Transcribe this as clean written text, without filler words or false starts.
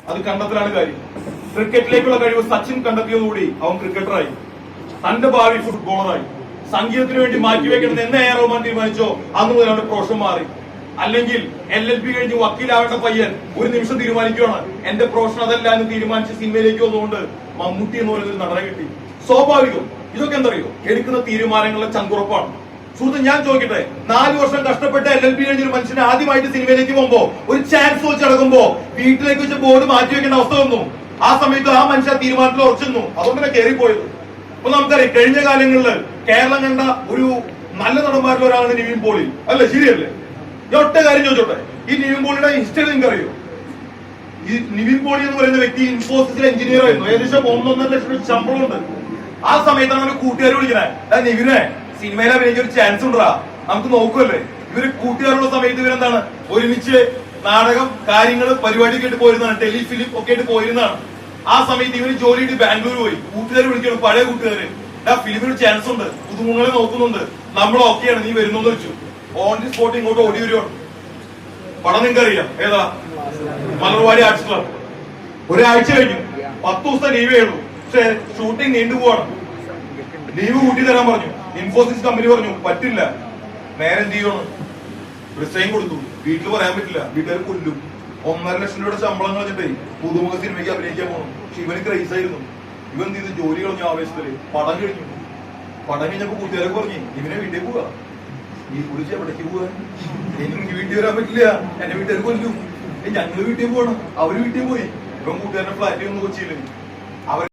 അത് കണ്ടെത്തലാണ് കാര്യം. ക്രിക്കറ്റിലേക്കുള്ള കഴിവ് സച്ചിൻ കണ്ടെത്തിയതോടുകൂടി അവൻ ക്രിക്കറ്ററായി, തന്റെ ഭാവി ഫുട്ബോളറായി. സംഗീതത്തിന് വേണ്ടി മാറ്റിവെക്കണമെന്ന് എന്ന് എ റഹ്മാൻ തീരുമാനിച്ചോ അന്ന് മുതൽ അവന്റെ പ്രൊഫഷൻ മാറി. അല്ലെങ്കിൽ LLB കഴിഞ്ഞ് വക്കീലാവേണ്ട പയ്യൻ ഒരു നിമിഷം തീരുമാനിക്കുകയാണ് എന്റെ പ്രൊഫഷൻ അതല്ല എന്ന് തീരുമാനിച്ച് സിനിമയിലേക്ക് വന്നുകൊണ്ട് മമ്മൂട്ടി എന്ന് പറയുന്ന ഒരു നടനെ കിട്ടി. സ്വാഭാവികം. ഇതൊക്കെ എന്തറിയോ, എടുക്കുന്ന തീരുമാനങ്ങളുടെ ചങ്കുറപ്പാണ്. സുഹൃത്ത്, ഞാൻ ചോദിക്കട്ടെ, 4 വർഷം കഷ്ടപ്പെട്ട് LLB കഴിഞ്ഞ ഒരു മനുഷ്യന് ആദ്യമായിട്ട് സിനിമയിലേക്ക് പോകുമ്പോ ഒരു ചാൻസ് വെച്ച് നടക്കുമ്പോ വീട്ടിലേക്ക് വെച്ച് ബോർഡ് മാറ്റി വെക്കേണ്ട അവസ്ഥ വന്നു. ആ സമയത്ത് ആ മനുഷ്യ തീരുമാനത്തിൽ ഉറച്ചിരുന്നു. അതുകൊണ്ടാണ് കയറിപ്പോയത്. അപ്പൊ നമുക്കറിയാം, കഴിഞ്ഞ കാലങ്ങളിൽ കേരളം കണ്ട ഒരു നല്ല നടന്മാരിൽ ഒരാളാണ് നിവിൻ പോളി. അല്ലേ, ശരിയല്ലേ? ഞാൻ ഒറ്റ കാര്യം ചോദിച്ചോട്ടെ, ഈ നിവിൻ പോളിയുടെ ഹിസ്റ്ററി നിങ്ങൾക്ക് അറിയോ? ഈ നിവിൻ പോളി എന്ന് പറയുന്ന വ്യക്തി ഇൻഫോസിസിലെ എഞ്ചിനീയർ ആയിരുന്നു. ഏകദേശം 1.5 ലക്ഷം രൂപ ശമ്പളമുണ്ട്. ആ സമയത്താണ് അവന് കൂട്ടുകാർ വിളിക്കണേ, നിവിനെ സിനിമയിൽ അഭിനയിക്കാൻ ഒരു ചാൻസ് ഉണ്ടാ, നമുക്ക് നോക്കുമല്ലേ. ഇവര് കൂട്ടുകാരുള്ള സമയത്ത് ഇവരെന്താണ് ഒരുമിച്ച് നാടകം, കാര്യങ്ങള്, പരിപാടിയൊക്കെ ആയിട്ട് പോയിരുന്നതാണ്, ടെലിഫിലിം ഒക്കെ ആയിട്ട് പോയിരുന്നതാണ്. ആ സമയത്ത് ഇവര് ജോലി ചെയ്ത് ബാംഗ്ലൂർ പോയി. കൂട്ടുകാർ വിളിക്കണം, പഴയ കൂട്ടുകാര്, ഫിലിമിന് ചാൻസ് ഉണ്ട്, പുതുമുഖങ്ങളെ നോക്കുന്നുണ്ട്, നമ്മളൊക്കെയാണ്, നീ വരുന്നെന്ന് വെച്ചു. ഓൺ ദി സ്പോട്ട് ഇങ്ങോട്ട് ഓടി വരുവാണ്. പടം നിങ്ങൾക്ക് അറിയാം, ഏതാ? Malarvadi arts club. ഒരാഴ്ച കഴിഞ്ഞു, 10 ദിവസം ലീവേ ഉള്ളൂ. പക്ഷെ ഷൂട്ടിംഗ് നീണ്ടുപോവാണ്. ലീവ് കൂട്ടി തരാൻ പറഞ്ഞു. ഇൻഫോസിസ് കമ്പനി പറഞ്ഞു പറ്റില്ല. നേരെ എന്ത് ചെയ്യണം, റിസൈൻ കൊടുത്തു. വീട്ടിൽ പറയാൻ പറ്റില്ല, വീട്ടുകാർ കൊല്ലും. 1.5 ലക്ഷം രൂപയുടെ ശമ്പളം കളഞ്ഞിട്ടേ പുതുമുഖ സിനിമയ്ക്ക് അഭിനയിക്കാൻ പോകണം. പക്ഷെ ഇവന് ക്രൈസ് ആയിരുന്നു. ഇവൻ എന്ത് ചെയ്ത്, ജോലി കളഞ്ഞു ആവേശത്തില്. പടം കഴിഞ്ഞു. പടം കഴിഞ്ഞപ്പോ കൂട്ടുകാരൊക്കെ പറഞ്ഞു ഇവനെ വീട്ടിൽ പോവാ. ഈ കുറിച്ച് എവിടേക്ക് പോവാ? എനിക്ക് വീട്ടിൽ വരാൻ പറ്റില്ല, എന്റെ വീട്ടുകാർ കൊല്ലും. ഞങ്ങള് വീട്ടിൽ പോകണം. അവര് വീട്ടിൽ പോയി. ഇവൻ കൂട്ടുകാരന്റെ ഫ്ലാറ്റിൽ ഒന്ന് കൊച്ചിയില്. അവർ